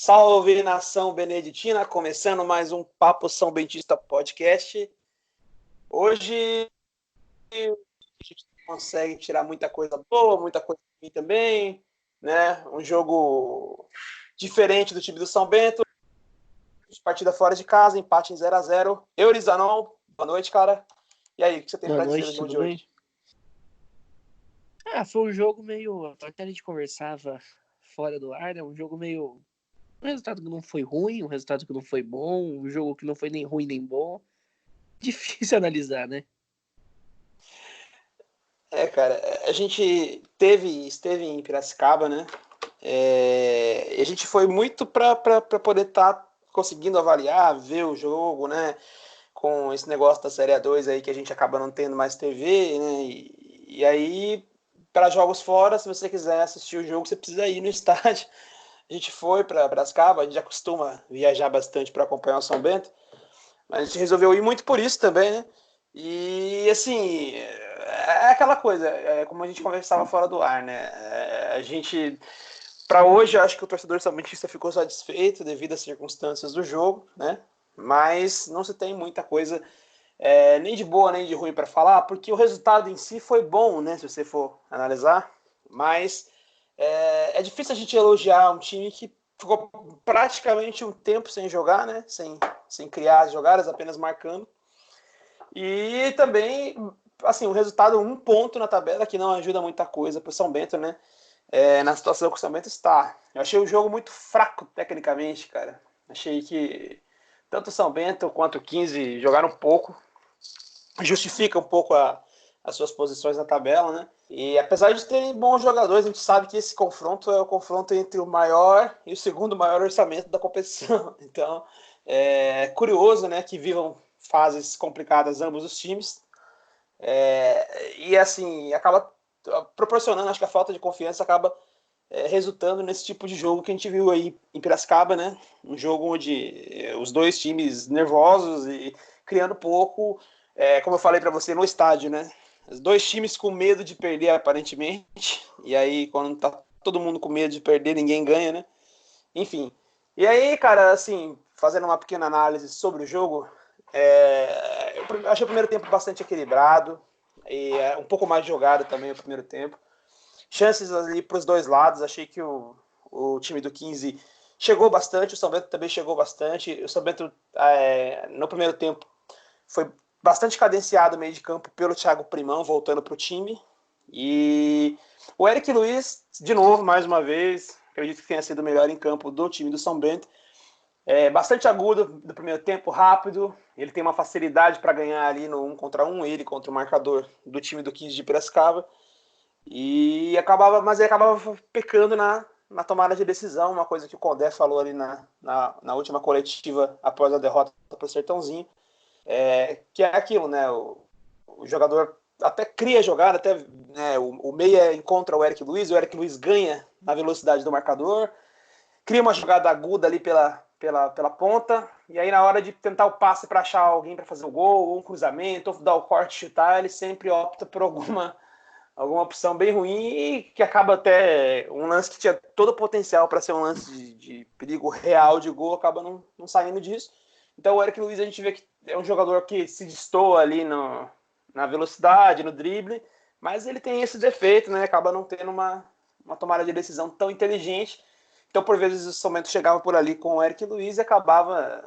Salve, nação beneditina, começando mais um Papo São Bentista Podcast. Hoje a gente consegue tirar muita coisa boa, muita coisa ruim também, né? Um jogo diferente do time do São Bento, partida fora de casa, empate em 0-0. Eurizanon, boa noite, cara. E aí, o que você tem para dizer do jogo de hoje? Foi um jogo meio... Até a gente conversava fora do ar, né? Um jogo meio... Um resultado que não foi ruim, um resultado que não foi bom, um jogo que não foi nem ruim nem bom. Difícil analisar, né? Cara, a gente esteve em Piracicaba, né? E a gente foi muito para poder estar conseguindo avaliar, ver o jogo, né? Com esse negócio da Série A2 aí que a gente acaba não tendo mais TV, né? E aí, para jogos fora, se você quiser assistir o jogo, você precisa ir no estádio. A gente foi para Piracicaba, a gente já costuma viajar bastante para acompanhar o São Bento, mas a gente resolveu ir muito por isso também, né? E assim, é aquela coisa, como a gente conversava fora do ar, né? A gente, para hoje, eu acho que o torcedor sambentista ficou satisfeito devido às circunstâncias do jogo, né? Mas não se tem muita coisa nem de boa nem de ruim para falar, porque o resultado em si foi bom, né? Se você for analisar, mas é difícil a gente elogiar um time que ficou praticamente um tempo sem jogar, né? Sem criar as jogadas, apenas marcando. E também, assim, o resultado, um ponto na tabela, que não ajuda muita coisa para o São Bento, né? Na situação que o São Bento está. Eu achei o jogo muito fraco tecnicamente, cara. Achei que tanto o São Bento quanto o 15 jogaram pouco. Justifica um pouco as suas posições na tabela, né? E apesar de terem bons jogadores, a gente sabe que esse confronto é o confronto entre o maior e o segundo maior orçamento da competição. Então, é curioso, né, que vivam fases complicadas ambos os times. E assim, acaba proporcionando, acho que a falta de confiança acaba resultando nesse tipo de jogo que a gente viu aí em Piracicaba, né? Um jogo onde os dois times nervosos e criando pouco, como eu falei para você, no estádio, né? Os dois times com medo de perder, aparentemente, e aí quando tá todo mundo com medo de perder, ninguém ganha, né? Enfim. E aí, cara, assim, fazendo uma pequena análise sobre o jogo, eu achei o primeiro tempo bastante equilibrado, e um pouco mais jogado também o primeiro tempo. Chances ali para os dois lados, achei que o time do 15 chegou bastante, o São Bento também chegou bastante. O São Bento, no primeiro tempo, foi bastante cadenciado no meio de campo pelo Thiago Primão, voltando para o time. E o Eric Luiz, de novo, mais uma vez, acredito que tenha sido o melhor em campo do time do São Bento. Bastante agudo do primeiro tempo, rápido. Ele tem uma facilidade para ganhar ali no 1 contra 1, ele contra o marcador do time do 15 de Piracicaba. Mas ele acabava pecando na tomada de decisão, uma coisa que o Condé falou ali na última coletiva após a derrota para o Sertãozinho, que é aquilo, né? O jogador até cria jogada, até né, o meia encontra o Eric Luiz ganha na velocidade do marcador, cria uma jogada aguda ali pela ponta, e aí na hora de tentar o passe para achar alguém para fazer o gol, ou um cruzamento, ou dar o corte, chutar, ele sempre opta por alguma opção bem ruim e que acaba até um lance que tinha todo o potencial para ser um lance de perigo real de gol, acaba não saindo disso. Então o Eric Luiz a gente vê que é um jogador que se destoa ali na velocidade, no drible, mas ele tem esse defeito, né? Acaba não tendo uma tomada de decisão tão inteligente. Então por vezes o São Bento chegava por ali com o Eric Luiz e acabava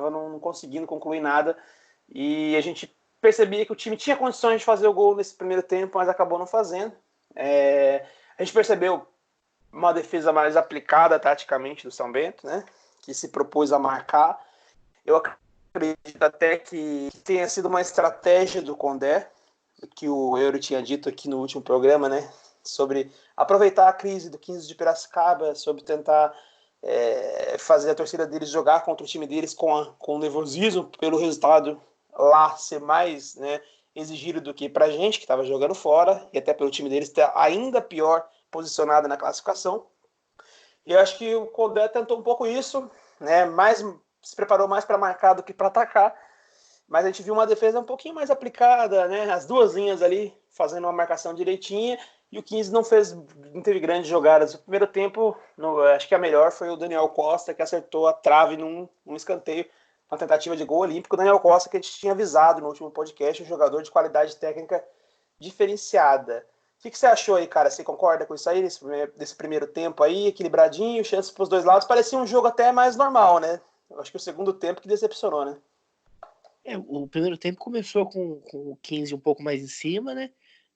não conseguindo concluir nada. E a gente percebia que o time tinha condições de fazer o gol nesse primeiro tempo, mas acabou não fazendo. A gente percebeu uma defesa mais aplicada taticamente do São Bento, né? Que se propôs a marcar. Eu acredito até que tenha sido uma estratégia do Condé, que o Euro tinha dito aqui no último programa, né? Sobre aproveitar a crise do 15 de Piracicaba, sobre tentar fazer a torcida deles jogar contra o time deles com nervosismo pelo resultado lá ser mais, né, exigido do que pra gente, que estava jogando fora, e até pelo time deles estar ainda pior posicionado na classificação. E eu acho que o Condé tentou um pouco isso, né, se preparou mais para marcar do que para atacar, mas a gente viu uma defesa um pouquinho mais aplicada, né? As duas linhas ali fazendo uma marcação direitinha, e o 15 não teve grandes jogadas. O primeiro tempo, acho que a melhor foi o Daniel Costa, que acertou a trave num escanteio, uma tentativa de gol olímpico. O Daniel Costa, que a gente tinha avisado no último podcast, um jogador de qualidade técnica diferenciada. O que você achou aí, cara? Você concorda com isso aí, desse primeiro tempo aí, equilibradinho, chances para os dois lados? Parecia um jogo até mais normal, né? Eu acho que o segundo tempo que decepcionou, né? O primeiro tempo começou com o 15 um pouco mais em cima, né?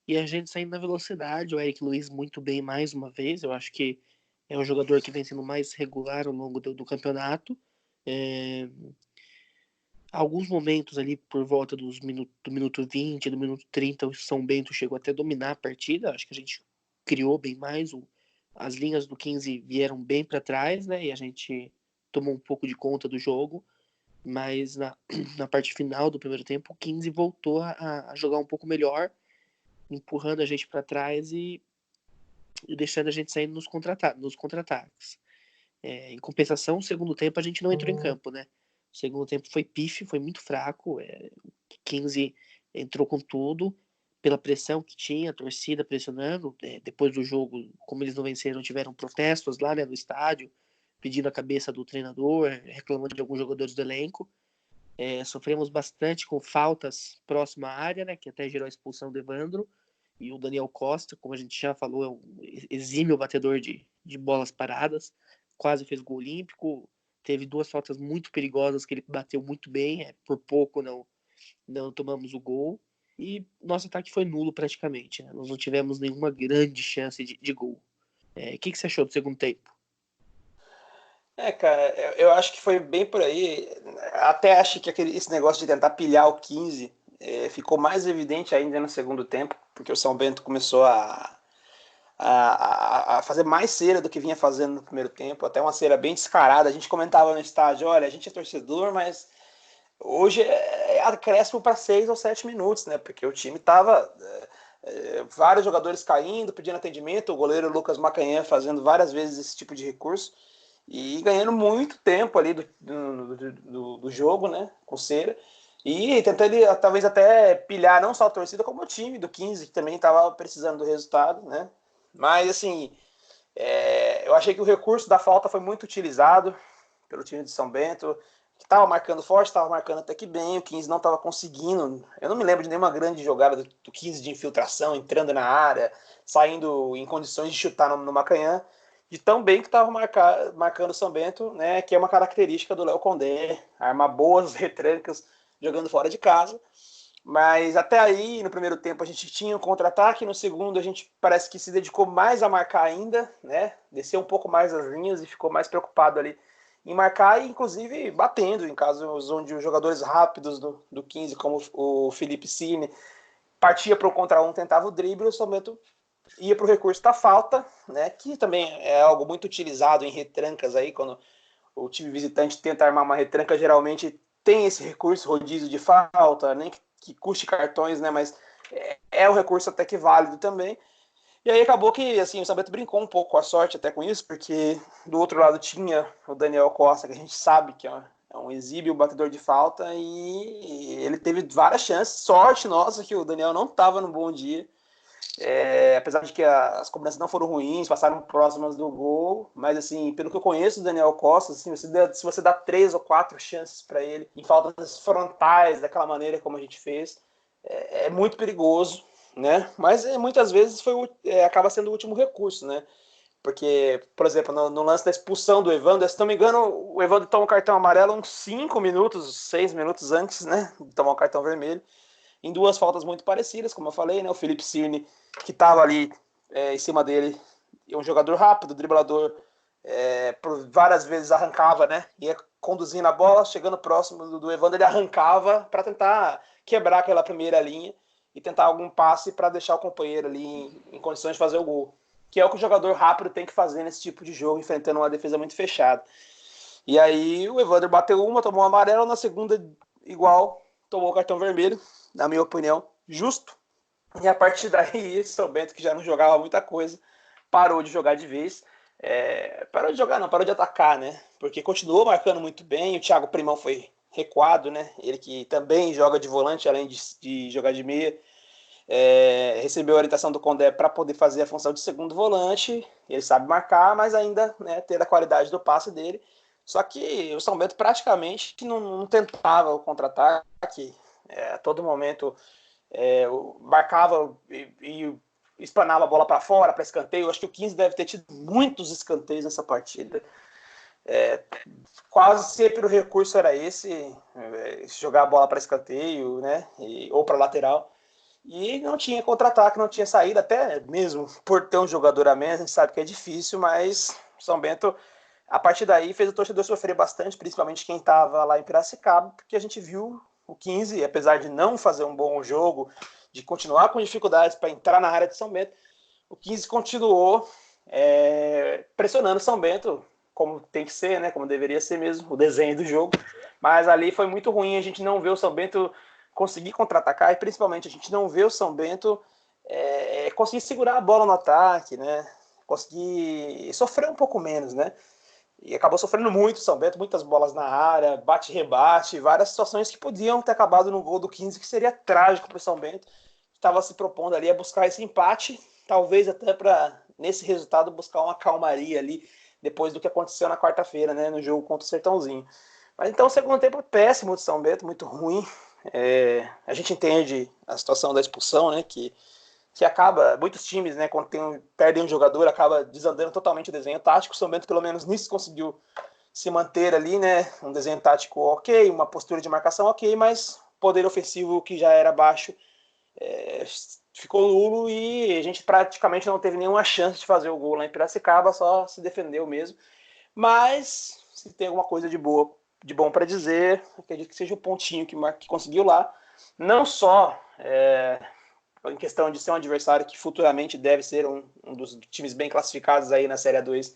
E a gente saindo na velocidade. O Eric Luiz muito bem mais uma vez. Eu acho que é o jogador que vem sendo mais regular ao longo do campeonato. Alguns momentos ali por volta do minuto 20, do minuto 30, o São Bento chegou até a dominar a partida. Acho que a gente criou bem mais. As linhas do 15 vieram bem para trás, né? E a gente tomou um pouco de conta do jogo. Mas na parte final do primeiro tempo, o 15 voltou a jogar um pouco melhor, empurrando a gente para trás e deixando a gente sair nos contra-ataques. Em compensação, o segundo tempo a gente não entrou em campo, né? O segundo tempo foi pífio, foi muito fraco. O 15 entrou com tudo, pela pressão que tinha, a torcida pressionando. Depois do jogo, como eles não venceram, tiveram protestos lá, né, no estádio, pedindo a cabeça do treinador, reclamando de alguns jogadores do elenco. Sofremos bastante com faltas próxima à área, né, que até gerou a expulsão do Evandro. E o Daniel Costa, como a gente já falou, é um exímio batedor de bolas paradas, quase fez gol olímpico. Teve duas faltas muito perigosas que ele bateu muito bem, por pouco não tomamos o gol. E nosso ataque foi nulo praticamente, né? Nós não tivemos nenhuma grande chance de gol. O que você achou do segundo tempo? Cara, eu acho que foi bem por aí. Até acho que esse negócio de tentar pilhar o 15 ficou mais evidente ainda no segundo tempo, porque o São Bento começou a fazer mais cera do que vinha fazendo no primeiro tempo, até uma cera bem descarada. A gente comentava no estádio, olha, a gente é torcedor, mas hoje é acréscimo para 6 ou 7 minutos, né? Porque o time tava vários jogadores caindo, pedindo atendimento, o goleiro Lucas Macanhã fazendo várias vezes esse tipo de recurso e ganhando muito tempo ali do jogo, né? Com cera. E tentando talvez até pilhar não só a torcida, como o time do 15, que também estava precisando do resultado, né? Mas, assim, eu achei que o recurso da falta foi muito utilizado pelo time de São Bento, que estava marcando forte, estava marcando até que bem, o 15 não estava conseguindo. Eu não me lembro de nenhuma grande jogada do 15 de infiltração, entrando na área, saindo em condições de chutar no Macanhã, de tão bem que estava marcando o São Bento, né, que é uma característica do Léo Condé, armar boas retrancas jogando fora de casa. Mas até aí, no primeiro tempo, a gente tinha um contra-ataque, no segundo a gente parece que se dedicou mais a marcar ainda, né? Desceu um pouco mais as linhas e ficou mais preocupado ali em marcar e, inclusive, batendo em casos onde os jogadores rápidos do 15, como o Felipe Cine, partia para o contra um, tentava o drible, o São Bento ia para o recurso da falta, né? Que também é algo muito utilizado em retrancas aí, quando o time visitante tenta armar uma retranca, geralmente tem esse recurso, rodízio de falta, nem que custe cartões, né? Mas é um recurso até que válido também. E aí acabou que assim, o São Bento brincou um pouco com a sorte até com isso, porque do outro lado tinha o Daniel Costa, que a gente sabe que é um exímio batedor de falta, e ele teve várias chances. Sorte nossa que o Daniel não estava no bom dia. Apesar de que as cobranças não foram ruins, passaram próximas do gol, mas assim, pelo que eu conheço do Daniel Costa, assim, se você dá 3 ou 4 chances para ele em faltas frontais, daquela maneira como a gente fez, é muito perigoso, né? Mas muitas vezes acaba sendo o último recurso, né? Porque, por exemplo, no lance da expulsão do Evandro, se não me engano, o Evandro toma um cartão amarelo uns 5 minutos, 6 minutos antes, né? De tomar o cartão vermelho, em duas faltas muito parecidas, como eu falei, né? O Felipe Cirne, que estava ali em cima dele, é um jogador rápido, driblador, por várias vezes arrancava, né? Ia conduzindo a bola, chegando próximo do Evandro, ele arrancava para tentar quebrar aquela primeira linha e tentar algum passe para deixar o companheiro ali em condições de fazer o gol. Que é o que o jogador rápido tem que fazer nesse tipo de jogo, enfrentando uma defesa muito fechada. E aí o Evandro bateu uma, tomou um amarelo, na segunda, igual, tomou o cartão vermelho, na minha opinião, justo. E a partir daí, São Bento, que já não jogava muita coisa, parou de jogar de vez. Parou de jogar, não, parou de atacar, né? Porque continuou marcando muito bem. O Thiago Primão foi recuado, né? Ele que também joga de volante, além de jogar de meia. Recebeu a orientação do Condé para poder fazer a função de segundo volante. Ele sabe marcar, mas ainda, né, ter a qualidade do passe dele. Só que o São Bento praticamente não tentava o contra-ataque. A todo momento marcava e espanava a bola para fora, para escanteio. Eu acho que o 15 deve ter tido muitos escanteios nessa partida. Quase sempre o recurso era esse, jogar a bola para escanteio, né, ou para lateral. E não tinha contra-ataque, não tinha saída, até mesmo por ter um jogador a menos, a gente sabe que é difícil, mas São Bento, a partir daí, fez o torcedor sofrer bastante, principalmente quem estava lá em Piracicaba, porque a gente viu o 15, apesar de não fazer um bom jogo, de continuar com dificuldades para entrar na área de São Bento, o 15 continuou pressionando São Bento, como tem que ser, né, como deveria ser mesmo, o desenho do jogo, mas ali foi muito ruim, a gente não vê o São Bento conseguir contra-atacar, e principalmente a gente não vê o São Bento conseguir segurar a bola no ataque, né? Conseguir sofrer um pouco menos, né? E acabou sofrendo muito o São Bento, muitas bolas na área, bate-rebate, várias situações que podiam ter acabado no gol do 15, que seria trágico para o São Bento, que estava se propondo ali a buscar esse empate, talvez até para, nesse resultado, buscar uma calmaria ali, depois do que aconteceu na quarta-feira, né, no jogo contra o Sertãozinho. Mas então o segundo tempo péssimo de São Bento, muito ruim. A gente entende a situação da expulsão, né, que acaba, muitos times, né, quando perdem um jogador, acaba desandando totalmente o desenho tático. O São Bento, pelo menos nisso, conseguiu se manter ali, né, um desenho tático ok, uma postura de marcação ok, mas poder ofensivo que já era baixo ficou nulo e a gente praticamente não teve nenhuma chance de fazer o gol lá em Piracicaba, só se defendeu mesmo. Mas se tem alguma coisa de bom para dizer, acredito que seja o pontinho que conseguiu lá, não só em questão de ser um adversário que futuramente deve ser um dos times bem classificados aí na Série A2,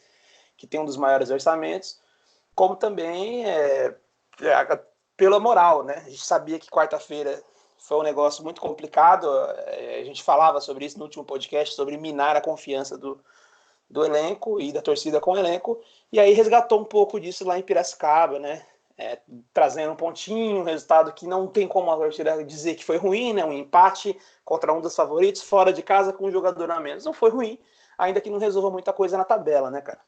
que tem um dos maiores orçamentos, como também pela moral, né? A gente sabia que quarta-feira foi um negócio muito complicado, a gente falava sobre isso no último podcast, sobre minar a confiança do elenco e da torcida com o elenco, e aí resgatou um pouco disso lá em Piracicaba, né? Trazendo um pontinho, um resultado que não tem como a torcida dizer que foi ruim, né? Um empate contra um dos favoritos, fora de casa com um jogador a menos. Não foi ruim, ainda que não resolva muita coisa na tabela, né, cara?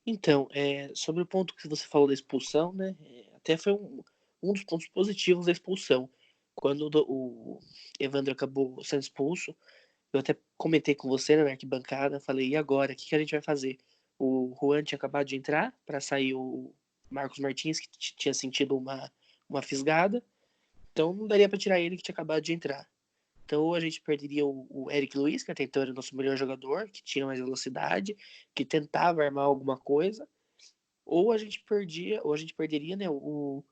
Então, sobre o ponto que você falou da expulsão, né? Até foi um dos pontos positivos da expulsão. Quando o Evandro acabou sendo expulso, eu até comentei com você, né, na arquibancada, falei, e agora? O que a gente vai fazer? O Juan tinha acabado de entrar para sair o Marcos Martins, que tinha sentido uma fisgada, então não daria para tirar ele que tinha acabado de entrar. Então a gente perderia o Eric Luiz, que até então era o nosso melhor jogador, que tinha mais velocidade, que tentava armar alguma coisa, ou a gente perderia, né, o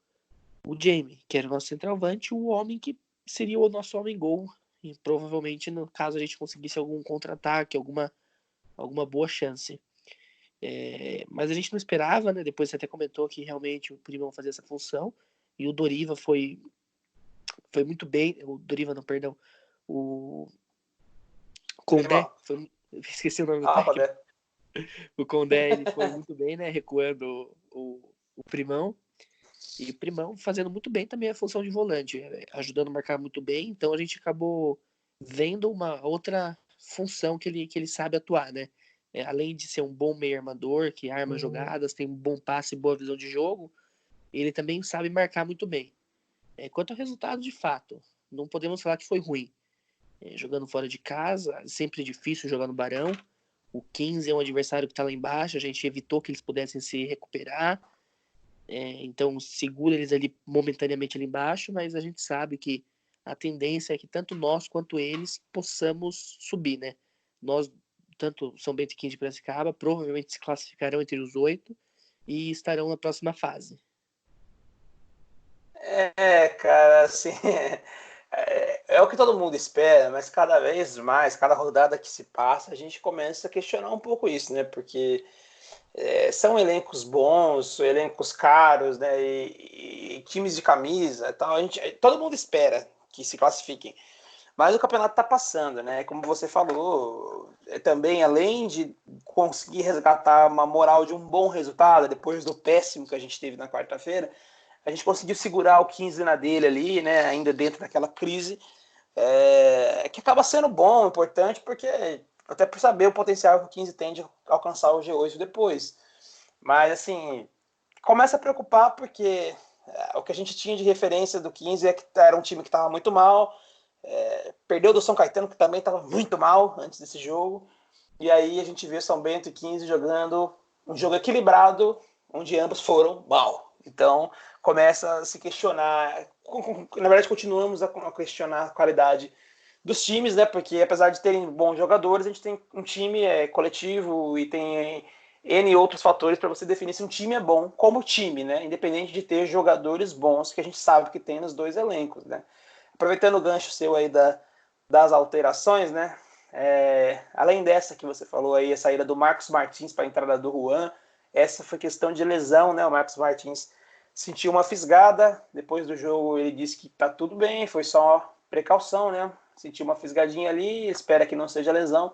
Jamie, que era o nosso centroavante, o homem que seria o nosso homem-gol. E provavelmente, no caso, a gente conseguisse algum contra-ataque, alguma boa chance. Mas a gente não esperava, né? Depois você até comentou que realmente o Primão fazia essa função. E o Doriva foi muito bem. O Doriva, não, perdão. O Condé, esqueci o nome do técnico. O Condé, ele foi muito bem, né? Recuando o Primão. E o Primão fazendo muito bem também a função de volante, ajudando a marcar muito bem. Então a gente acabou vendo uma outra função que ele sabe atuar, né? Além de ser um bom meio armador, que arma jogadas, tem um bom passe e boa visão de jogo, ele também sabe marcar muito bem. Quanto ao resultado, de fato, não podemos falar que foi ruim. Jogando fora de casa, sempre difícil jogar no Barão. O 15 é um adversário que está lá embaixo, a gente evitou que eles pudessem se recuperar. Então segura eles ali momentaneamente ali embaixo, mas a gente sabe que a tendência é que tanto nós quanto eles possamos subir, né? Nós, tanto São Bento e 15 de Piracicaba, provavelmente se classificarão entre os 8 e estarão na próxima fase. Cara, assim, o que todo mundo espera, mas cada vez mais, cada rodada que se passa, a gente começa a questionar um pouco isso, né? Porque são elencos bons, elencos caros, né? E times de camisa e tal. Todo mundo espera que se classifiquem. Mas o campeonato está passando, né? Como você falou, também além de conseguir resgatar uma moral de um bom resultado, depois do péssimo que a gente teve na quarta-feira, A gente conseguiu segurar o 15 na dele ali, né? Ainda dentro daquela crise, que acaba sendo bom, importante, porque até por saber o potencial que o 15 tem de alcançar o G8 depois. Mas, assim, começa a preocupar porque o que a gente tinha de referência do 15 é que era um time que estava muito mal, perdeu do São Caetano, que também estava muito mal antes desse jogo, e aí a gente vê São Bento e 15 jogando um jogo equilibrado, onde ambos foram mal. Então, começa a se questionar, na verdade continuamos a questionar a qualidade dos times, né? Porque apesar de terem bons jogadores, a gente tem um time coletivo e tem N outros fatores para você definir se um time é bom como time, né? Independente de ter jogadores bons, que a gente sabe que tem nos dois elencos, né? Aproveitando o gancho seu aí das alterações, né? Além dessa que você falou aí, a saída do Marcos Martins para a entrada do Juan, essa foi questão de lesão, né? O Marcos Martins sentiu uma fisgada, depois do jogo ele disse que tá tudo bem, foi só precaução, né? Sentiu uma fisgadinha ali, espera que não seja lesão.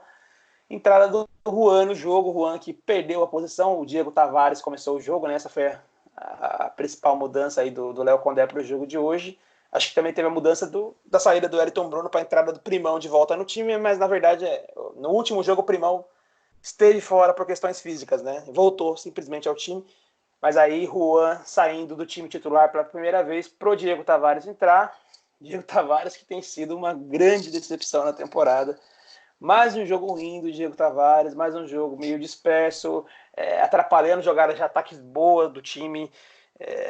Entrada do Juan no jogo, o Juan que perdeu a posição, o Diego Tavares começou o jogo, né? Essa foi a principal mudança aí do Léo Condé para o jogo de hoje. Acho que também teve a mudança da saída do Wellington Bruno para a entrada do Primão de volta no time, mas na verdade no último jogo o Primão esteve fora por questões físicas, né? Voltou simplesmente ao time, mas aí Juan saindo do time titular pela primeira vez pro Diego Tavares entrar. Diego Tavares que tem sido uma grande decepção na temporada. Mais um jogo ruim do Diego Tavares, mais um jogo meio disperso, atrapalhando jogadas de ataques boas do time.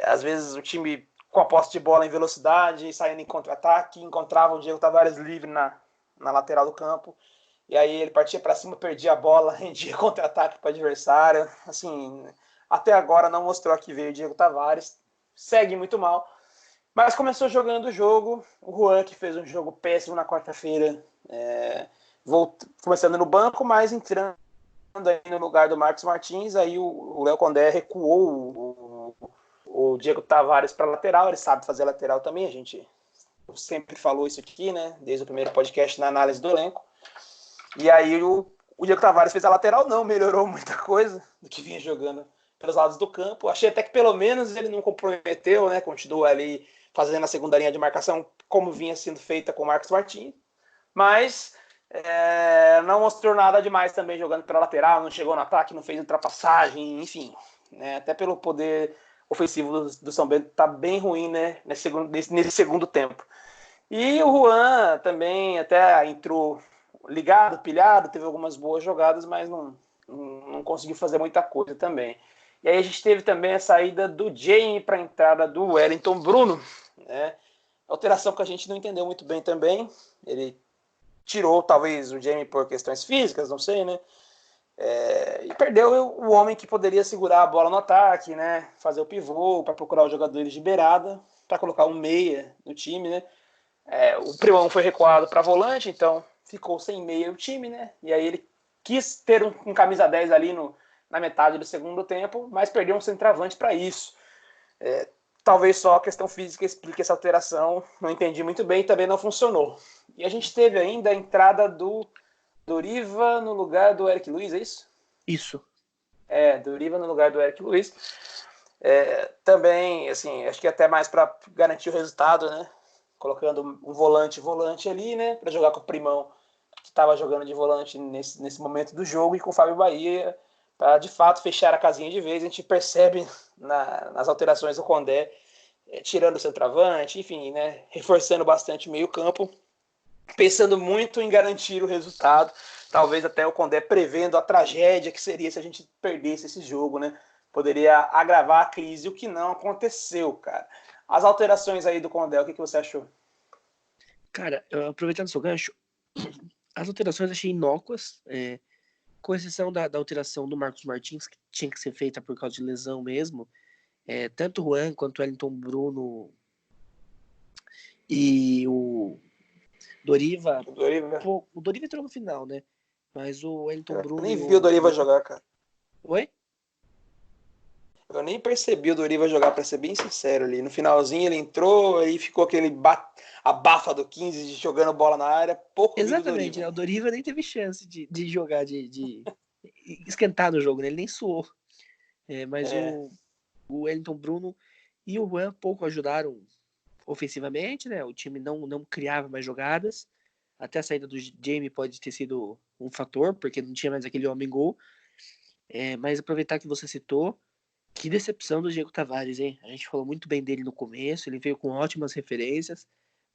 Às vezes o time com a posse de bola em velocidade, saindo em contra-ataque, encontrava o Diego Tavares livre na lateral do campo. E aí ele partia para cima, perdia a bola, rendia contra-ataque para o adversário. Assim, até agora não mostrou que veio o Diego Tavares. Segue muito mal. Mas começou jogando o jogo. O Juan, que fez um jogo péssimo na quarta-feira, começando no banco, mas entrando aí no lugar do Marcos Martins. Aí o Léo Condé recuou o Diego Tavares para lateral. Ele sabe fazer lateral também. A gente sempre falou isso aqui, né? Desde o primeiro podcast na análise do elenco. E aí o Diego Tavares fez a lateral, não melhorou muita coisa do que vinha jogando pelos lados do campo. Achei até que pelo menos ele não comprometeu, né? Continua ali fazendo a segunda linha de marcação como vinha sendo feita com o Marcos Martins. Mas não mostrou nada demais também jogando pela lateral, não chegou no ataque, não fez ultrapassagem, enfim. Né? Até pelo poder ofensivo do São Bento tá bem ruim, né? Nesse segundo tempo. E o Juan também até entrou ligado, pilhado, teve algumas boas jogadas, mas não conseguiu fazer muita coisa também. E aí a gente teve também a saída do Jamie para a entrada do Wellington Bruno, né? Alteração que a gente não entendeu muito bem também. Ele tirou talvez o Jamie por questões físicas, não sei, né? E perdeu o homem que poderia segurar a bola no ataque, né? Fazer o pivô para procurar os jogadores de beirada, para colocar um meia no time, né? O Primão foi recuado para volante, então ficou sem meia o time, né? E aí ele quis ter um camisa 10 ali na metade do segundo tempo, mas perdeu um centroavante para isso. Talvez só a questão física explique essa alteração, não entendi muito bem, também não funcionou. E a gente teve ainda a entrada do Doriva no lugar do Eric Luiz, é isso? Isso. Doriva no lugar do Eric Luiz. Também, assim, acho que até mais para garantir o resultado, né? Colocando um volante ali, né? Para jogar com o Primão, que estava jogando de volante nesse momento do jogo, e com o Fábio Bahia, para de fato fechar a casinha de vez. A gente percebe nas alterações do Condé, tirando o centroavante, enfim, né? Reforçando bastante o meio-campo, pensando muito em garantir o resultado. Talvez até o Condé prevendo a tragédia que seria se a gente perdesse esse jogo, né? Poderia agravar a crise, o que não aconteceu, cara. As alterações aí do Condé, o que você achou? Cara, aproveitando o seu gancho, as alterações eu achei inócuas, com exceção da alteração do Marcos Martins, que tinha que ser feita por causa de lesão mesmo. Tanto o Juan quanto o Wellington Bruno e o Doriva. O Doriva entrou no final, né? Mas o Wellington Bruno. Eu nem vi o Doriva jogar, cara. Oi? Eu nem percebi o Doriva jogar, pra ser bem sincero ali. No finalzinho ele entrou, aí ficou aquele abafa do 15 jogando bola na área. Pouco vi do Exatamente, Doriva. né? O Doriva nem teve chance de jogar, de esquentar no jogo, né? Ele nem suou. Mas o Wellington Bruno e o Juan pouco ajudaram ofensivamente, né? O time não criava mais jogadas. Até a saída do Jamie pode ter sido um fator, porque não tinha mais aquele homem-gol. Mas aproveitar que você citou, que decepção do Diego Tavares, hein? A gente falou muito bem dele no começo, ele veio com ótimas referências,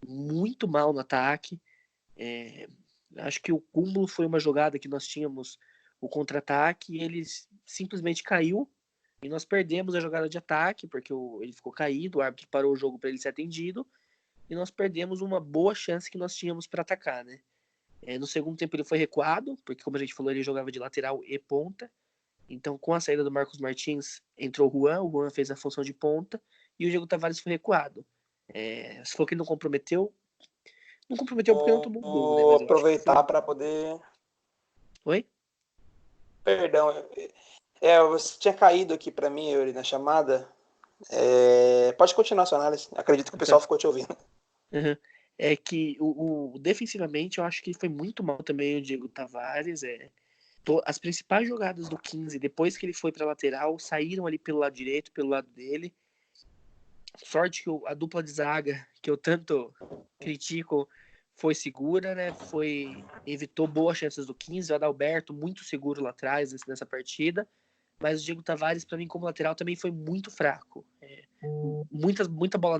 muito mal no ataque. Acho que o cúmulo foi uma jogada que nós tínhamos o contra-ataque e ele simplesmente caiu e nós perdemos a jogada de ataque porque ele ficou caído, o árbitro parou o jogo para ele ser atendido e nós perdemos uma boa chance que nós tínhamos para atacar, né? No segundo tempo ele foi recuado, porque como a gente falou, ele jogava de lateral e ponta. Então, com a saída do Marcos Martins, entrou o Juan fez a função de ponta e o Diego Tavares foi recuado. Se for que ele não comprometeu porque não tomou gol, né? Vou Mas eu acho que aproveitar foi. para poder. Oi? Perdão, você tinha caído aqui para mim, Yuri, na chamada. Pode continuar a sua análise. Acredito que o Tá. pessoal ficou te ouvindo. Uhum. É que defensivamente eu acho que foi muito mal também o Diego Tavares. As principais jogadas do 15, depois que ele foi para lateral, saíram ali pelo lado direito, pelo lado dele. Sorte que a dupla de zaga, que eu tanto critico, foi segura, né? Evitou boas chances do 15. O Adalberto muito seguro lá atrás nessa partida. Mas o Diego Tavares, para mim, como lateral, também foi muito fraco. Muita bola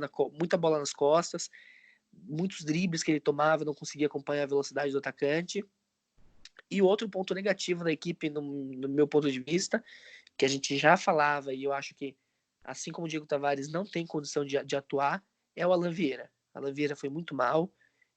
nas costas, muitos dribles que ele tomava, não conseguia acompanhar a velocidade do atacante. E outro ponto negativo da equipe, no meu ponto de vista, que a gente já falava, e eu acho que, assim como o Diego Tavares não tem condição de atuar, é o Alan Vieira. O Alan Vieira foi muito mal.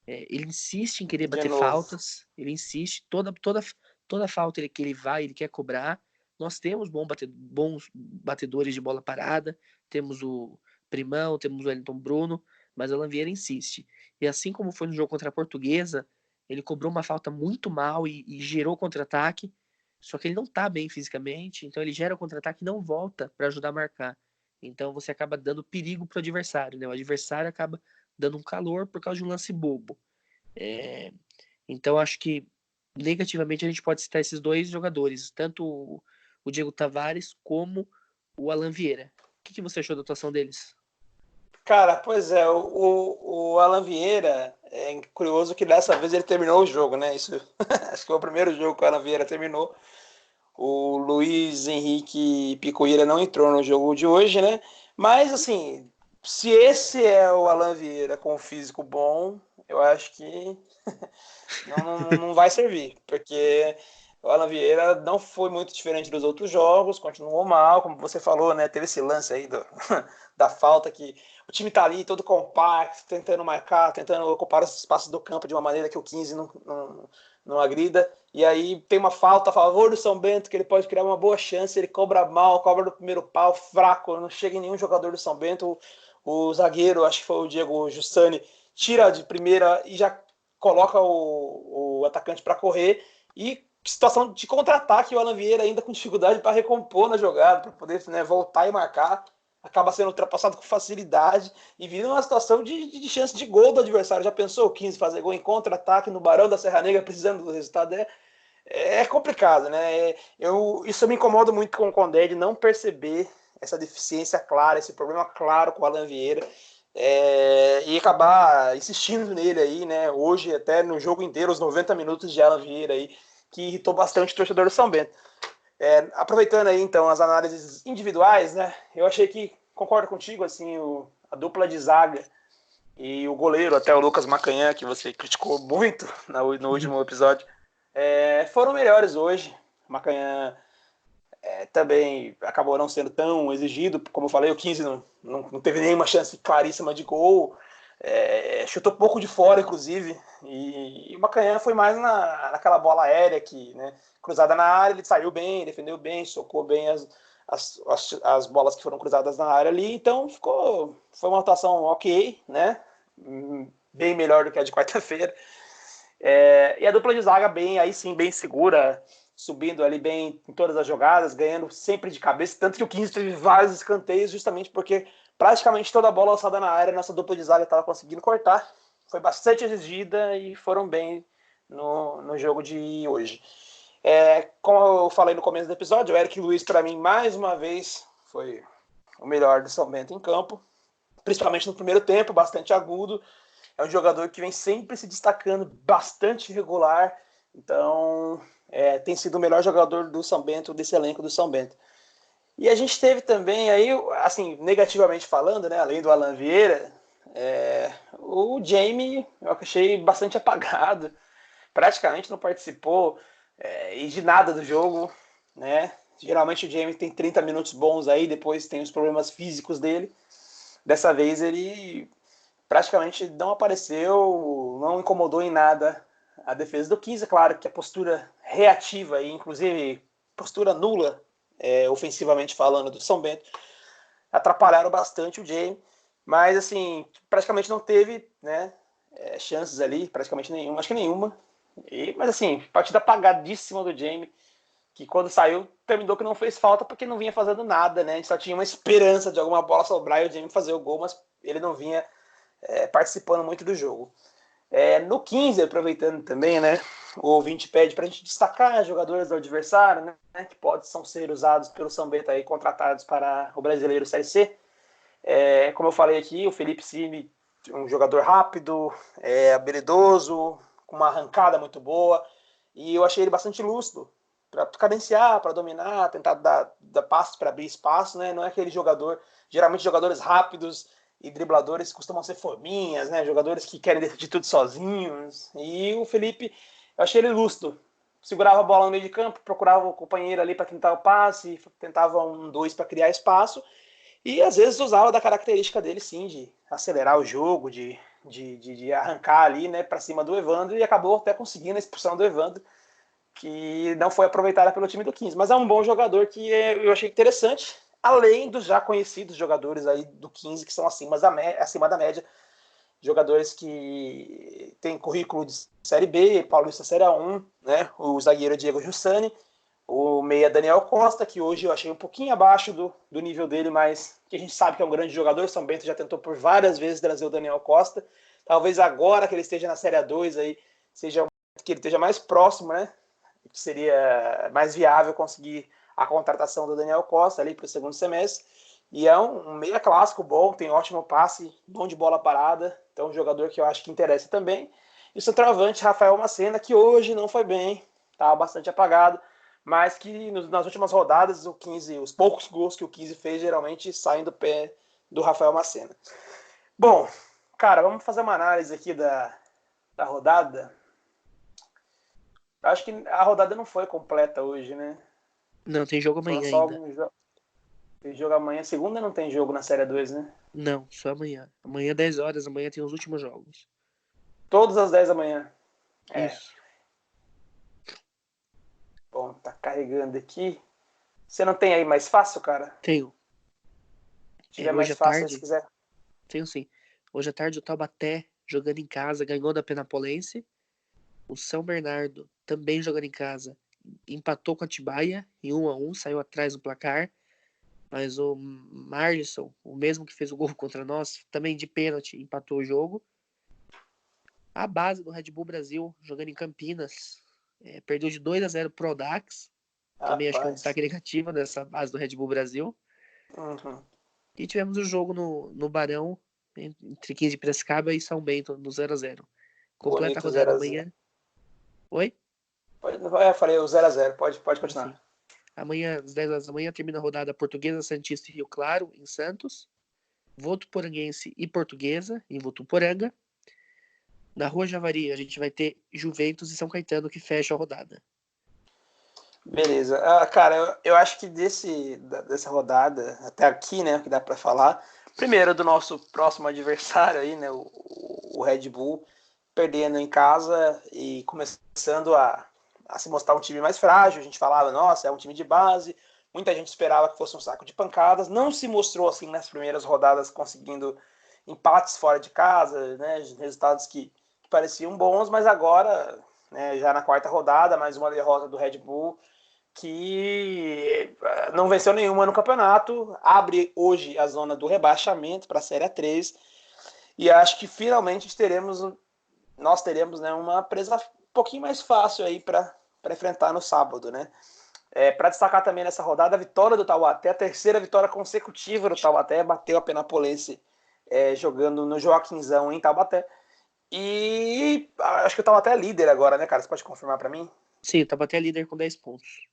Ele insiste em querer De bater novo. faltas, ele insiste, toda falta que ele vai, ele quer cobrar. Nós temos bons batedores de bola parada, temos o Primão, temos o Wellington Bruno, mas o Alan Vieira insiste. E assim como foi no jogo contra a Portuguesa, ele cobrou uma falta muito mal e gerou contra-ataque, só que ele não tá bem fisicamente, então ele gera o contra-ataque e não volta para ajudar a marcar. Então você acaba dando perigo pro adversário, né? O adversário acaba dando um calor por causa de um lance bobo. Então acho que negativamente a gente pode citar esses dois jogadores, tanto o Diego Tavares como o Alan Vieira. O que você achou da atuação deles? Cara, pois é, o Alan Vieira, é curioso que dessa vez ele terminou o jogo, né? Isso, acho que foi o primeiro jogo que o Alan Vieira terminou. O Luiz Henrique Picuíra não entrou no jogo de hoje, né? Mas, assim, se esse é o Alan Vieira com físico bom, eu acho que não vai servir, porque o Alan Vieira não foi muito diferente dos outros jogos, continuou mal, como você falou, né? Teve esse lance aí da falta que o time tá ali todo compacto, tentando marcar, tentando ocupar os espaços do campo de uma maneira que o 15 não agrida. E aí tem uma falta a favor do São Bento, que ele pode criar uma boa chance, ele cobra mal, cobra do primeiro pau, fraco, não chega em nenhum jogador do São Bento. O zagueiro, acho que foi o Diego Giussani, tira de primeira e já coloca o atacante para correr. E situação de contra-ataque, o Alan Vieira ainda com dificuldade para recompor na jogada, para poder, né, voltar e marcar. Acaba sendo ultrapassado com facilidade e vira uma situação de chance de gol do adversário. Já pensou o 15 fazer gol em contra-ataque no Barão da Serra Negra precisando do resultado? É complicado, né? Isso me incomoda muito com o Condé de não perceber essa deficiência clara, esse problema claro com o Alan Vieira. E acabar insistindo nele aí, né? Hoje, até no jogo inteiro, os 90 minutos de Alan Vieira aí, que irritou bastante o torcedor do São Bento. Aproveitando aí, então, as análises individuais, né? Eu achei que, concordo contigo, assim, a dupla de zaga e o goleiro, até o Lucas Macanhã, que você criticou muito no último episódio, foram melhores hoje. Macanhã também acabou não sendo tão exigido, como eu falei, o 15 não teve nenhuma chance claríssima de gol, chutou pouco de fora, inclusive, e o Macanhã foi mais naquela bola aérea que, né, cruzada na área, ele saiu bem, defendeu bem, socou bem as bolas que foram cruzadas na área ali, então foi uma atuação ok, né, bem melhor do que a de quarta-feira. E a dupla de zaga aí sim, bem segura, subindo ali bem em todas as jogadas, ganhando sempre de cabeça, tanto que o 15 teve vários escanteios, justamente porque praticamente toda a bola alçada na área, nossa dupla de zaga estava conseguindo cortar, foi bastante exigida e foram bem no jogo de hoje. Como eu falei no começo do episódio, o Eric Luiz, para mim, mais uma vez, foi o melhor do São Bento em campo, principalmente no primeiro tempo, bastante agudo. É um jogador que vem sempre se destacando, bastante regular. Então, tem sido o melhor jogador do São Bento, desse elenco do São Bento. E a gente teve também aí, assim, negativamente falando, né, além do Alan Vieira, o Jamie, eu achei bastante apagado, praticamente não participou e de nada do jogo, né? Geralmente o Jamie tem 30 minutos bons aí, depois tem os problemas físicos dele. Dessa vez ele praticamente não apareceu, não incomodou em nada a defesa do 15. É claro que a postura reativa e inclusive postura nula, ofensivamente falando, do São Bento, atrapalharam bastante o Jamie, mas assim, praticamente não teve, né, chances ali, praticamente nenhuma, acho que nenhuma. Mas assim, partida apagadíssima do Jamie, que quando saiu, terminou que não fez falta porque não vinha fazendo nada, né? A gente só tinha uma esperança de alguma bola sobrar e o Jamie fazer o gol, mas ele não vinha participando muito do jogo. No 15, aproveitando também, né? O ouvinte pede para a gente destacar jogadores do adversário, né? Que possam ser usados pelo São Bento aí, contratados para o Brasileiro Série C. Como eu falei aqui, o Felipe Cime, um jogador rápido, habilidoso, com uma arrancada muito boa, e eu achei ele bastante lúcido para cadenciar, para dominar, tentar dar passos para abrir espaço, né? Não é aquele jogador, geralmente jogadores rápidos e dribladores costumam ser forminhas, né? Jogadores que querem decidir tudo sozinhos. E o Felipe, eu achei ele lúcido. Segurava a bola no meio de campo, procurava o companheiro ali para tentar o passe, tentava 1-2 para criar espaço. E às vezes usava da característica dele, sim, de acelerar o jogo, de arrancar ali, né, para cima do Evandro, e acabou até conseguindo a expulsão do Evandro, que não foi aproveitada pelo time do 15. Mas é um bom jogador que eu achei interessante, além dos já conhecidos jogadores aí do 15, que são acima da média, jogadores que têm currículo de Série B, Paulista Série A1, né, o zagueiro Diego Jussani, o meia Daniel Costa, que hoje eu achei um pouquinho abaixo do nível dele, mas que a gente sabe que é um grande jogador. São Bento já tentou por várias vezes trazer o Daniel Costa. Talvez agora que ele esteja na Série A2 aí, seja que ele esteja mais próximo, né? Que seria mais viável conseguir a contratação do Daniel Costa ali para o segundo semestre. E é um meia clássico bom, tem ótimo passe, bom de bola parada. Então, um jogador que eu acho que interessa também. E o centroavante, Rafael Macena, que hoje não foi bem, estava bastante apagado, mas que nas últimas rodadas os poucos gols que o 15 fez geralmente saem do pé do Rafael Macena. Bom, cara, vamos fazer uma análise aqui da rodada. Acho que a rodada não foi completa hoje, né? Não, tem jogo Foram amanhã só ainda. alguns jogos. Tem jogo amanhã. Segunda não tem jogo na Série 2, né? Não, só amanhã. Amanhã, 10 horas, amanhã tem os últimos jogos. Todas as 10 da manhã. Isso. Bom, tá carregando aqui. Você não tem aí mais fácil, cara? Tenho. Se tiver Hoje mais à fácil aí, se tarde, quiser. tenho sim. Hoje à tarde o Taubaté, jogando em casa, ganhou da Penapolense. O São Bernardo, também jogando em casa, empatou com a Atibaia em 1-1, saiu atrás do placar. Mas o Marlisson, o mesmo que fez o gol contra nós, também de pênalti, empatou o jogo. A base do Red Bull Brasil, jogando em Campinas, perdeu de 2-0 pro Audax. Também acho que é um Rapaz. destaque negativo nessa base do Red Bull Brasil. Uhum. E tivemos o jogo no Barão, entre 15 de Piracicaba e São Bento, no 0-0. Completa a Bonito rodada 0x0. amanhã. Oi? Eu falei o 0x0. Pode Sim. continuar. Amanhã, às 10 horas da manhã, termina a rodada Portuguesa, Santista e Rio Claro, em Santos. Votuporanguense e Portuguesa, em Votuporanga. Na Rua Javari, a gente vai ter Juventus e São Caetano, que fecha a rodada. Beleza. Cara, eu acho que dessa rodada, até aqui, né, que dá para falar, primeiro do nosso próximo adversário aí, né, o Red Bull, perdendo em casa e começando a se mostrar um time mais frágil. A gente falava, nossa, é um time de base, muita gente esperava que fosse um saco de pancadas, não se mostrou assim nas primeiras rodadas, conseguindo empates fora de casa, né, resultados que pareciam bons, mas agora, né, já na quarta rodada, mais uma derrota do Red Bull, que não venceu nenhuma no campeonato, abre hoje a zona do rebaixamento para a Série A3, e acho que finalmente nós teremos, né, uma presa um pouquinho mais fácil aí para enfrentar no sábado, né? Para destacar também nessa rodada a vitória do Taubaté, a terceira vitória consecutiva do Taubaté, bateu a Penapolense jogando no Joaquinzão em Taubaté. E acho que o Taubaté é líder agora, né, cara? Você pode confirmar para mim? Sim, o Taubaté é líder com 10 pontos.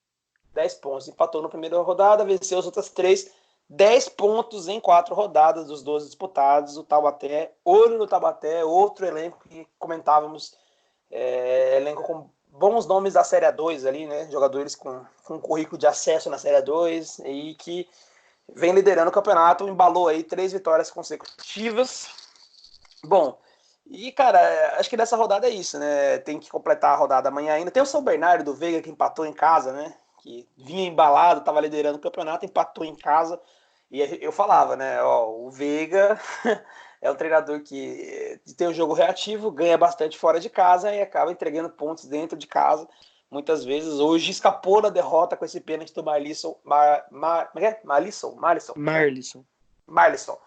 10 pontos. Empatou na primeira rodada, venceu as outras 3. 10 pontos em 4 rodadas dos 12 disputados. O Taubaté, olho no Taubaté, outro elenco que comentávamos, elenco com bons nomes da Série A2 ali, né? Jogadores com currículo de acesso na Série A2 e que vem liderando o campeonato, embalou aí 3 vitórias consecutivas. Bom, e cara, acho que nessa rodada é isso, né? Tem que completar a rodada amanhã ainda. Tem o São Bernardo do Veiga que empatou em casa, né? Que vinha embalado, estava liderando o campeonato, empatou em casa. E eu falava, né? Ó, o Veiga é um treinador que tem um jogo reativo, ganha bastante fora de casa e acaba entregando pontos dentro de casa. Muitas vezes, hoje escapou da derrota com esse pênalti do Marlisson. Marlisson. Marlisson.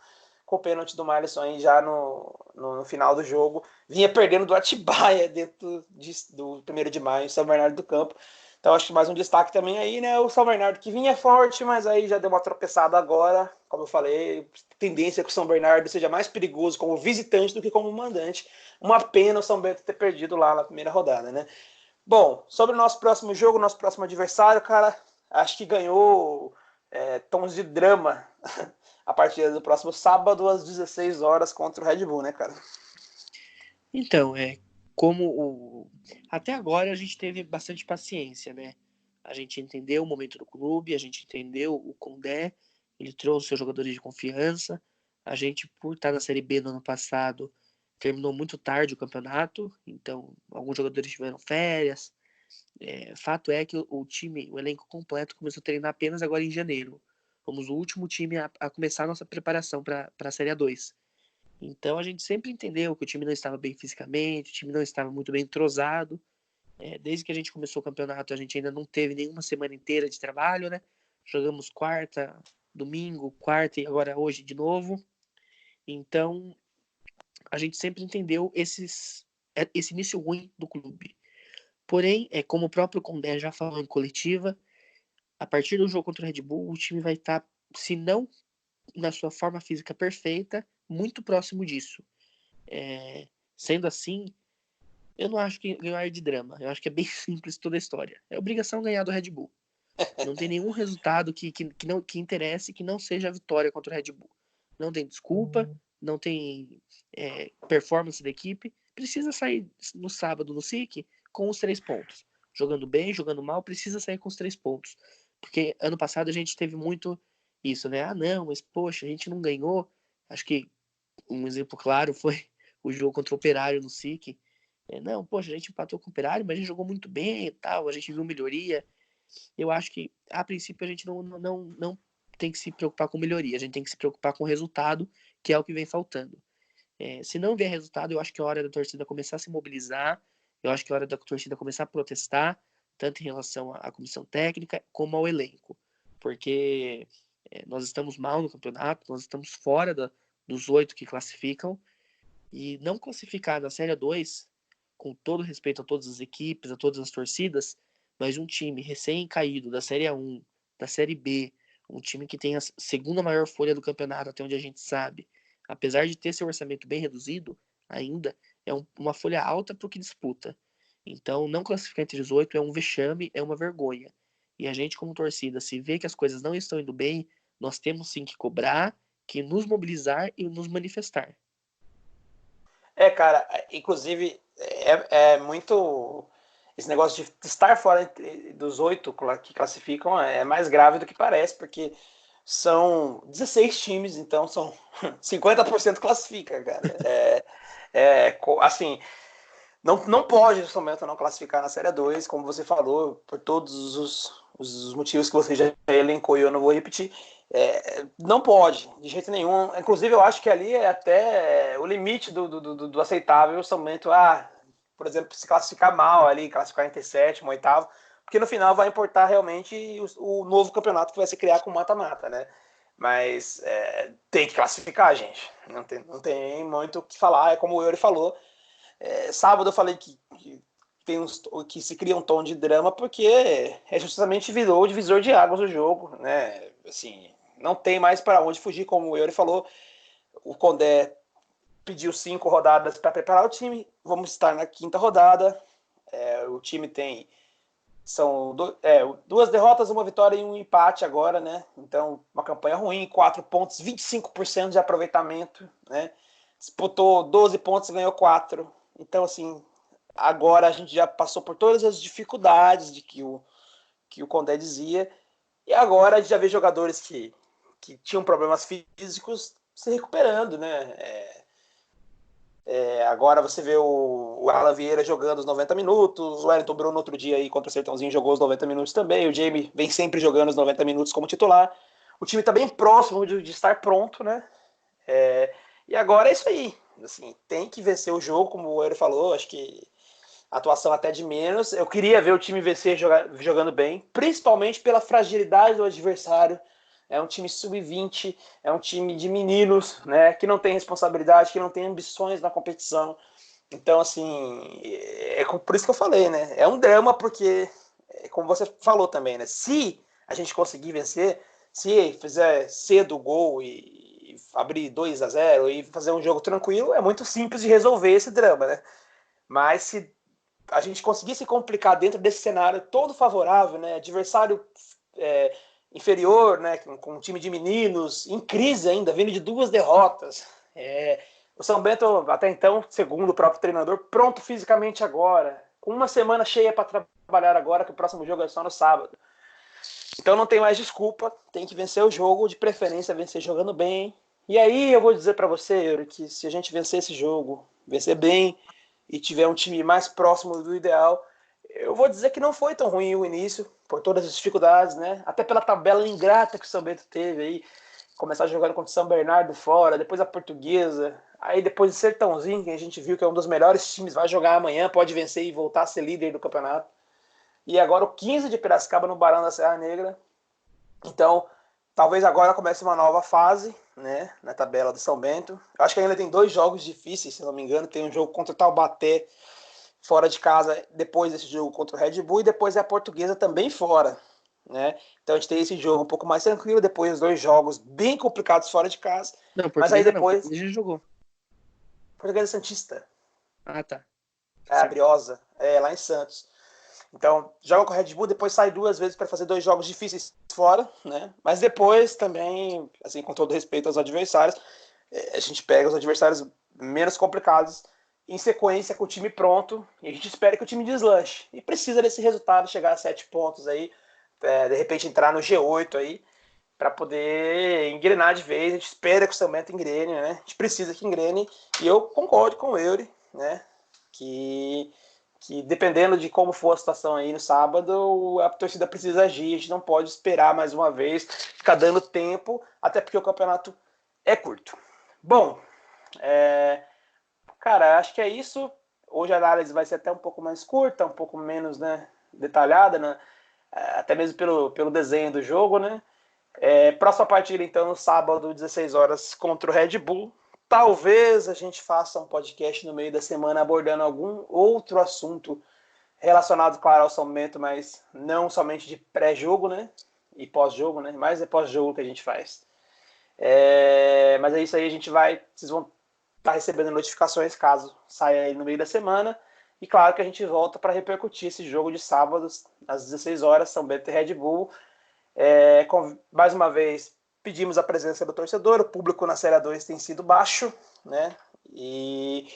Com o pênalti do Marlisson aí já no final do jogo. Vinha perdendo do Atibaia dentro do 1º de maio, em São Bernardo do Campo. Então acho que mais um destaque também aí, né? O São Bernardo que vinha forte, mas aí já deu uma tropeçada agora. Como eu falei, tendência é que o São Bernardo seja mais perigoso como visitante do que como mandante. Uma pena o São Bento ter perdido lá na primeira rodada, né? Bom, sobre o nosso próximo jogo, nosso próximo adversário, cara, acho que ganhou tons de drama a partir do próximo sábado às 16 horas contra o Red Bull, né, cara? Então, até agora a gente teve bastante paciência, né? A gente entendeu o momento do clube, a gente entendeu o Condé, ele trouxe seus jogadores de confiança. A gente, por estar na Série B no ano passado, terminou muito tarde o campeonato, então alguns jogadores tiveram férias. Fato é que o time, o elenco completo, começou a treinar apenas agora em janeiro. Fomos o último time a começar a nossa preparação para a Série A2. Então a gente sempre entendeu que o time não estava bem fisicamente, o time não estava muito bem entrosado. Desde que a gente começou o campeonato, a gente ainda não teve nenhuma semana inteira de trabalho, né? Jogamos quarta, domingo, quarta e agora hoje de novo. Então a gente sempre entendeu esse início ruim do clube. Porém, como o próprio Condé já falou em coletiva, a partir do jogo contra o Red Bull, o time vai estar, se não na sua forma física perfeita, muito próximo disso. Sendo assim, eu não acho que ganhar de drama. Eu acho que é bem simples toda a história. É obrigação ganhar do Red Bull. Não tem nenhum resultado que interesse que não seja a vitória contra o Red Bull. Não tem desculpa, não tem performance da equipe. Precisa sair no sábado no SIC com os 3 pontos. Jogando bem, jogando mal, precisa sair com os 3 pontos. Porque ano passado a gente teve muito isso, né? Ah, não, mas poxa, a gente não ganhou. Acho que um exemplo claro foi o jogo contra o Operário no SIC. Não, poxa, a gente empatou com o Operário, mas a gente jogou muito bem e tal, a gente viu melhoria. Eu acho que, a princípio, a gente não tem que se preocupar com melhoria, a gente tem que se preocupar com o resultado, que é o que vem faltando. Se não vier resultado, eu acho que é hora da torcida começar a se mobilizar, eu acho que é hora da torcida começar a protestar, tanto em relação à comissão técnica como ao elenco, porque nós estamos mal no campeonato, nós estamos fora dos 8 que classificam, e não classificar na Série 2, com todo respeito a todas as equipes, a todas as torcidas, mas um time recém-caído da Série A1, da Série B, um time que tem a segunda maior folha do campeonato, até onde a gente sabe, apesar de ter seu orçamento bem reduzido, ainda é uma folha alta para o que disputa. Então, não classificar entre os 8 é um vexame, é uma vergonha. E a gente, como torcida, se vê que as coisas não estão indo bem, nós temos sim que cobrar, que nos mobilizar e nos manifestar. Cara, inclusive é muito. Esse negócio de estar fora dos 8 que classificam é mais grave do que parece, porque são 16 times, então são 50% classifica, cara. Assim, não pode nesse momento não classificar na Série 2, como você falou, por todos os motivos que você já elencou e eu não vou repetir. Não pode, de jeito nenhum. Inclusive, eu acho que ali é até o limite do aceitável somente, por exemplo, se classificar mal ali, classificar entre sétimo, oitavo, porque no final vai importar realmente o novo campeonato que vai se criar com mata-mata, né? Mas tem que classificar, gente. Não tem muito o que falar. É como o Yuri falou. Sábado eu falei que que se cria um tom de drama, porque justamente virou o divisor de águas do jogo, né? Assim, não tem mais para onde fugir, como o Eury falou. O Condé pediu 5 rodadas para preparar o time. Vamos estar na 5ª rodada. O time tem duas derrotas, uma vitória e um empate agora, né? Então, uma campanha ruim, 4 pontos, 25% de aproveitamento, né? Disputou 12 pontos e ganhou 4. Então, assim, agora a gente já passou por todas as dificuldades de que o Condé dizia, e agora a gente já vê jogadores que tinham problemas físicos se recuperando, né? Agora você vê o Alan Vieira jogando os 90 minutos, o Wellington Bruno outro dia aí contra o Sertãozinho jogou os 90 minutos também, o Jamie vem sempre jogando os 90 minutos como titular. O time está bem próximo de estar pronto, né? E agora é isso aí. Assim, tem que vencer o jogo, como o Eury falou, acho que atuação até de menos. Eu queria ver o time vencer jogando bem, principalmente pela fragilidade do adversário. É um time sub-20, é um time de meninos, né, que não tem responsabilidade, que não tem ambições na competição. Então, assim, por isso que eu falei, né? É um drama porque, como você falou também, né? Se a gente conseguir vencer, se fizer cedo o gol e abrir 2-0 e fazer um jogo tranquilo, é muito simples de resolver esse drama, né? Mas se a gente conseguir se complicar dentro desse cenário todo favorável, né? Adversário inferior, né? Com um time de meninos, em crise ainda, vindo de 2 derrotas. O São Bento, até então, segundo o próprio treinador, pronto fisicamente agora, com uma semana cheia para trabalhar agora, que o próximo jogo é só no sábado. Então não tem mais desculpa, tem que vencer o jogo, de preferência vencer jogando bem. E aí eu vou dizer para você, Eury, que se a gente vencer esse jogo, vencer bem e tiver um time mais próximo do ideal, eu vou dizer que não foi tão ruim o início, por todas as dificuldades, né? Até pela tabela ingrata que o São Bento teve aí, começar jogando contra o São Bernardo fora, depois a Portuguesa, aí depois o Sertãozinho, que a gente viu que é um dos melhores times, vai jogar amanhã, pode vencer e voltar a ser líder do campeonato. E agora o 15 de Piracicaba no Barão da Serra Negra. Então, talvez agora comece uma nova fase, né, na tabela do São Bento. Eu acho que ainda tem 2 jogos difíceis, se não me engano. Tem um jogo contra o Taubaté fora de casa, depois desse jogo contra o Red Bull, e depois é a Portuguesa também fora, né? Então a gente tem esse jogo um pouco mais tranquilo, depois os 2 jogos bem complicados fora de casa. Não, Mas aí Portuguesa não, depois... Portuguesa já jogou. Portuguesa Santista. Ah, tá. A Briosa, lá em Santos. Então, joga com o Red Bull, depois sai 2 vezes para fazer 2 jogos difíceis fora, né? Mas depois também, assim, com todo respeito aos adversários, a gente pega os adversários menos complicados em sequência com o time pronto e a gente espera que o time deslanche. E precisa desse resultado, chegar a 7 pontos aí, de repente entrar no G8 aí, para poder engrenar de vez. A gente espera que o São Bento engrene, né? A gente precisa que engrene. E eu concordo com o Eury, né? Que dependendo de como for a situação aí no sábado, a torcida precisa agir, a gente não pode esperar mais uma vez, ficar dando tempo, até porque o campeonato é curto. Bom, cara, acho que é isso. Hoje a análise vai ser até um pouco mais curta, um pouco menos, né, detalhada, né, até mesmo pelo desenho do jogo, né. Próxima partida, então, no sábado, 16 horas, contra o Red Bull. Talvez a gente faça um podcast no meio da semana abordando algum outro assunto relacionado, claro, ao São Bento, mas não somente de pré-jogo, né? E pós-jogo, né? Mas é pós-jogo que a gente faz. Mas é isso aí, vocês vão estar recebendo notificações caso saia aí no meio da semana. E claro que a gente volta para repercutir esse jogo de sábado, às 16 horas, São Bento e Red Bull. Mais uma vez, pedimos a presença do torcedor, o público na Série 2 tem sido baixo, né? E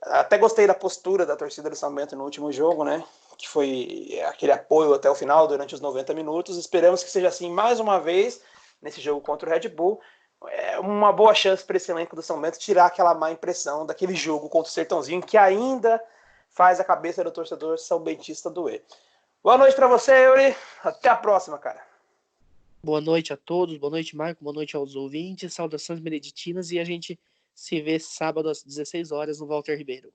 até gostei da postura da torcida do São Bento no último jogo, né? Que foi aquele apoio até o final, durante os 90 minutos. Esperamos que seja assim mais uma vez nesse jogo contra o Red Bull. É uma boa chance para esse elenco do São Bento tirar aquela má impressão daquele jogo contra o Sertãozinho, que ainda faz a cabeça do torcedor são bentista doer. Boa noite para você, Eury. Até a próxima, cara. Boa noite a todos, boa noite, Marco, boa noite aos ouvintes, saudações beneditinas e a gente se vê sábado às 16 horas no Walter Ribeiro.